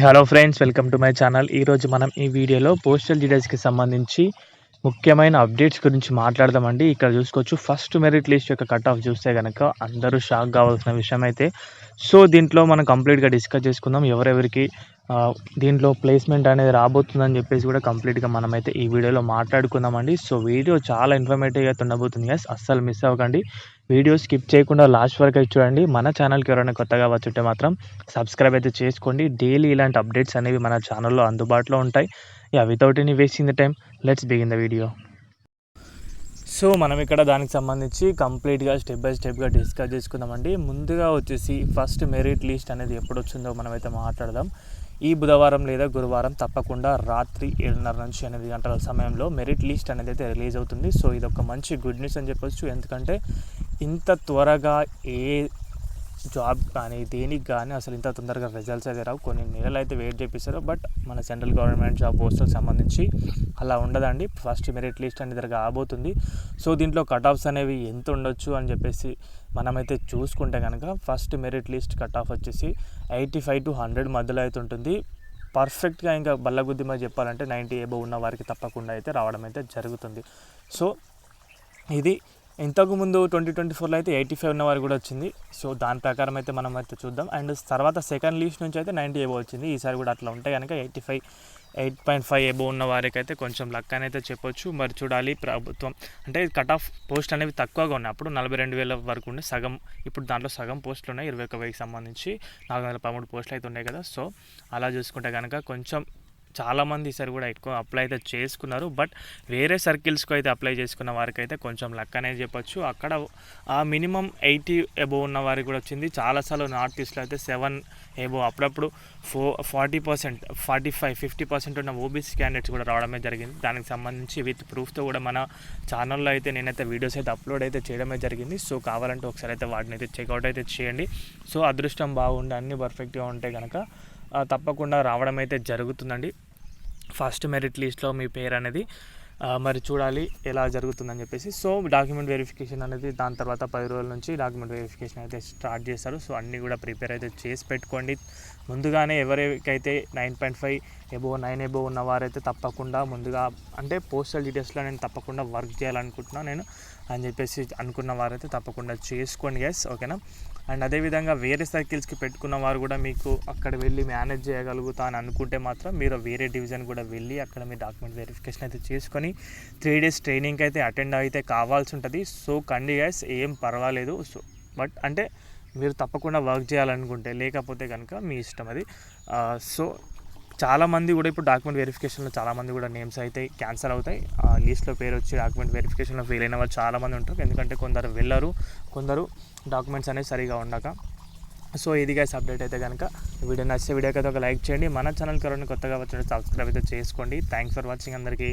Hello friends, welcome to my channel. ఈరోజు మనం ఈ వీడియోలో పోస్టల్ డీటెయిల్స్కి సంబంధించి ముఖ్యమైన అప్డేట్స్ గురించి మాట్లాడదామండి. ఇక్కడ చూసుకోవచ్చు, ఫస్ట్ మెరిట్ లిస్ట్ యొక్క కట్ ఆఫ్ చూస్తే కనుక అందరూ షాక్ కావాల్సిన విషయం అయితే. సో దీంట్లో మనం కంప్లీట్గా డిస్కస్ చేసుకుందాం. ఎవరెవరికి దీంట్లో ప్లేస్మెంట్ అనేది రాబోతుందని చెప్పేసి కూడా కంప్లీట్గా మనమైతే ఈ వీడియోలో మాట్లాడుకుందామండి. సో వీడియో చాలా ఇన్ఫర్మేటివ్గా ఉండబోతుంది గైస్, అస్సలు మిస్ అవ్వకండి. వీడియో స్కిప్ చేయకుండా లాస్ట్ వరకు అయితే చూడండి. మన ఛానల్కి ఎవరైనా కొత్తగా వచ్చుంటే మాత్రం సబ్స్క్రైబ్ అయితే చేసుకోండి. డైలీ ఇలాంటి అప్డేట్స్ అనేవి మన ఛానల్లో అందుబాటులో ఉంటాయి. Without any wasting the time, let's begin the video. So మనం ఇక్కడ దానికి సంబంధించి కంప్లీట్గా స్టెప్ బై స్టెప్గా డిస్కస్ చేసుకుందామండి. ముందుగా వచ్చేసి ఫస్ట్ మెరిట్ లిస్ట్ అనేది ఎప్పుడు వచ్చిందో మనమైతే మాట్లాడదాం. ఈ బుధవారం లేదా గురువారం తప్పకుండా రాత్రి 7:30 నుంచి 8 గంటల సమయంలో మెరిట్ లిస్ట్ అనేది అయితే రిలీజ్ అవుతుంది. సో ఇది ఒక మంచి గుడ్ న్యూస్ అని చెప్పొచ్చు. ఎందుకంటే ఇంత త్వరగా ఏ జాబ్ కానీ దేనికి కానీ అసలు ఇంత తొందరగా రిజల్ట్స్ అయితే రావు. కొన్ని నెలలు అయితే వెయిట్ చేపిస్తారు. బట్ మన సెంట్రల్ గవర్నమెంట్ జాబ్ పోస్టులకు సంబంధించి అలా ఉండదండి. ఫస్ట్ మెరిట్ లిస్ట్ అనేది రాబోతుంది. సో దీంట్లో కట్ ఆఫ్స్ అనేవి ఎంత ఉండొచ్చు అని చెప్పేసి మనమైతే చూసుకుంటే కనుక first merit list cut off వచ్చేసి 85 to 100 మధ్యలో అయితే ఉంటుంది. పర్ఫెక్ట్గా ఇంకా బల్లగుద్ది మీద చెప్పాలంటే 90 ఎబో ఉన్న వారికి తప్పకుండా అయితే రావడం అయితే జరుగుతుంది. సో ఇది ఇంతకుముందు 2024లో అయితే 85 ఉన్న వారికి కూడా వచ్చింది. సో దాని ప్రకారం అయితే మనం అయితే చూద్దాం. అండ్ తర్వాత సెకండ్ లిస్ట్ నుంచి అయితే 90 ఎబో వచ్చింది. ఈసారి కూడా అట్లా ఉంటే కనుక 8.5 ఎబో ఉన్న వారికి అయితే కొంచెం లక్ అని అయితే చెప్పొచ్చు. మరి చూడాలి. ప్రభుత్వం అంటే కట్ ఆఫ్ పోస్ట్ అనేవి తక్కువగా ఉన్నాయి. అప్పుడు 42,000 వరకు ఉండే సగం, ఇప్పుడు దాంట్లో సగం పోస్టులు ఉన్నాయి. 21,000కి సంబంధించి 413 పోస్టులు అయితే ఉన్నాయి కదా. సో అలా చూసుకుంటే కనుక కొంచెం చాలామంది ఈసారి కూడా ఎక్కువ అప్లై అయితే చేసుకున్నారు. బట్ వేరే సర్కిల్స్కి అయితే అప్లై చేసుకున్న వారికి అయితే కొంచెం లక్ అనేది చెప్పొచ్చు. అక్కడ ఆ మినిమం 80 ఎబో ఉన్న వారికి కూడా వచ్చింది. చాలాసార్లు నార్త్ ఈస్ట్లో అయితే 7 ఎబో, అప్పుడప్పుడు 40%, 45, 50% ఉన్న ఓబీసీ క్యాండిడేట్స్ కూడా రావడమే జరిగింది. దానికి సంబంధించి విత్ ప్రూఫ్తో కూడా మన ఛానల్లో అయితే నేనైతే వీడియోస్ అయితే అప్లోడ్ అయితే చేయడమే జరిగింది. సో కావాలంటే ఒకసారి అయితే వాటిని అయితే చెక్అవుట్ అయితే చేయండి. సో అదృష్టం బాగుండి అన్నీ పర్ఫెక్ట్గా ఉంటే కనుక తప్పకుండా రావడం అయితే జరుగుతుందండి. ఫస్ట్ మెరిట్ లిస్ట్లో మీ పేరు అనేది మరి చూడాలి ఎలా జరుగుతుందని చెప్పేసి. సో డాక్యుమెంట్ వెరిఫికేషన్ అనేది దాని తర్వాత 10 రోజుల నుంచి డాక్యుమెంట్ వెరిఫికేషన్ అయితే స్టార్ట్ చేస్తారు. సో అన్నీ కూడా ప్రిపేర్ అయితే చేసి పెట్టుకోండి ముందుగానే. ఎవరికైతే 9.5 ఎబో 9 ఎబో ఉన్నవారైతే తప్పకుండా ముందుగా అంటే పోస్టల్ డీటెయిల్స్లో నేను తప్పకుండా వర్క్ చేయాలనుకుంటున్నాను నేను అని చెప్పేసి అనుకున్న వారైతే తప్పకుండా చేసుకోండి గైస్, ఓకేనా. అండ్ అదేవిధంగా వేరే సర్కిల్స్కి పెట్టుకున్న వారు కూడా మీకు అక్కడ వెళ్ళి మేనేజ్ చేయగలుగుతా అని అనుకుంటే మాత్రం మీరు వేరే డివిజన్ కూడా వెళ్ళి అక్కడ మీ డాక్యుమెంట్ వెరిఫికేషన్ అయితే చేసుకొని 3 days ట్రైనింగ్కి అయితే అటెండ్ అయితే కావాల్సి ఉంటుంది. సో కండి గైస్, ఏం పర్వాలేదు. సో బట్ అంటే మీరు తప్పకుండా వర్క్ చేయాలనుకుంటే, లేకపోతే కనుక మీ ఇష్టం అది. సో చాలామంది కూడా ఇప్పుడు డాక్యుమెంట్ వెరిఫికేషన్లో చాలామంది కూడా నేమ్స్ అయితే క్యాన్సల్ అవుతాయి. లీస్ట్లో పేరు వచ్చి డాక్యుమెంట్ వెరిఫికేషన్లో ఫెయిల్ అయిన వాళ్ళు చాలామంది ఉంటారు. ఎందుకంటే కొందరు వెళ్ళరు, కొందరు డాక్యుమెంట్స్ అనేవి సరిగా ఉండక. సో ఇది గైస్ అప్డేట్ అయితే కనుక వీడియో నచ్చితే వీడియోకి అయితే ఒక లైక్ చేయండి. మన ఛానల్కి ఎవరైనా కొత్తగా వచ్చినట్టు సబ్స్క్రైబ్ అయితే చేసుకోండి. థ్యాంక్స్ ఫర్ వాచింగ్ అందరికీ.